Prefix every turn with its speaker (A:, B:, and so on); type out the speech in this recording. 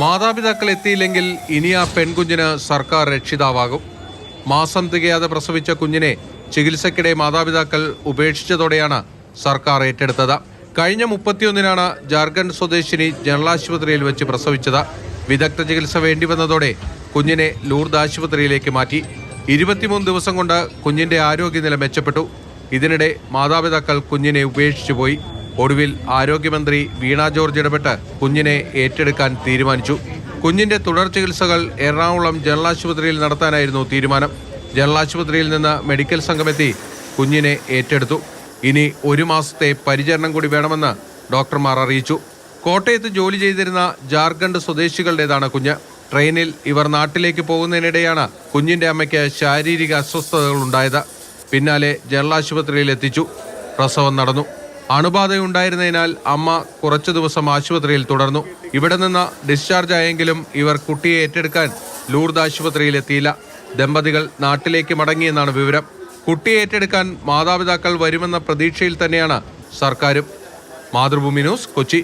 A: മാതാപിതാക്കൾ എത്തിയില്ലെങ്കിൽ ഇനി ആ പെൺകുഞ്ഞിന് സർക്കാർ രക്ഷിതാവാകും. മാസം തികയാതെ പ്രസവിച്ച കുഞ്ഞിനെ ചികിത്സയ്ക്കിടെ മാതാപിതാക്കൾ ഉപേക്ഷിച്ചതോടെയാണ് സർക്കാർ ഏറ്റെടുത്തത്. കഴിഞ്ഞ 31-നാണ് ജാർഖണ്ഡ് സ്വദേശിനി ജനറൽ ആശുപത്രിയിൽ വെച്ച് പ്രസവിച്ചത്. വിദഗ്ധ ചികിത്സ വേണ്ടിവന്നതോടെ കുഞ്ഞിനെ ലൂർദ് ആശുപത്രിയിലേക്ക് മാറ്റി. 23 ദിവസം കൊണ്ട് കുഞ്ഞിന്റെ ആരോഗ്യനില മെച്ചപ്പെട്ടു. ഇതിനിടെ മാതാപിതാക്കൾ കുഞ്ഞിനെ ഉപേക്ഷിച്ചുപോയി. ഒടുവിൽ ആരോഗ്യമന്ത്രി വീണ ജോർജ് ഇടപെട്ട് കുഞ്ഞിനെ ഏറ്റെടുക്കാൻ തീരുമാനിച്ചു. കുഞ്ഞിന്റെ തുടർ ചികിത്സകൾ എറണാകുളം ജനറൽ ആശുപത്രിയിൽ നടത്താനായിരുന്നു തീരുമാനം. ജനറൽ ആശുപത്രിയിൽ നിന്ന് മെഡിക്കൽ സംഘമെത്തി കുഞ്ഞിനെ ഏറ്റെടുത്തു. ഇനി 1 മാസത്തെ പരിചരണം കൂടി വേണമെന്ന് ഡോക്ടർമാർ അറിയിച്ചു. കോട്ടയത്ത് ജോലി ചെയ്തിരുന്ന ജാർഖണ്ഡ് സ്വദേശികളുടേതാണ് കുഞ്ഞ്. ട്രെയിനിൽ ഇവർ നാട്ടിലേക്ക് പോകുന്നതിനിടെയാണ് കുഞ്ഞിന്റെ അമ്മയ്ക്ക് ശാരീരിക അസ്വസ്ഥതകൾ ഉണ്ടായത്. പിന്നാലെ ജനറൽ ആശുപത്രിയിൽ എത്തിച്ചു. പ്രസവം നടന്നു. അണുബാധയുണ്ടായിരുന്നതിനാൽ അമ്മ കുറച്ചു ദിവസം ആശുപത്രിയിൽ തുടർന്നു. ഇവിടെ നിന്ന് ഡിസ്ചാർജ് ആയെങ്കിലും ഇവർ കുട്ടിയെ ഏറ്റെടുക്കാൻ ലൂർദ് ആശുപത്രിയിൽ എത്തിയില്ല. ദമ്പതികൾ നാട്ടിലേക്ക് മടങ്ങിയെന്നാണ് വിവരം. കുട്ടിയെ ഏറ്റെടുക്കാൻ മാതാപിതാക്കൾ വരുമെന്ന പ്രതീക്ഷയിൽ തന്നെയാണ് സർക്കാരും. മാതൃഭൂമി ന്യൂസ്, കൊച്ചി.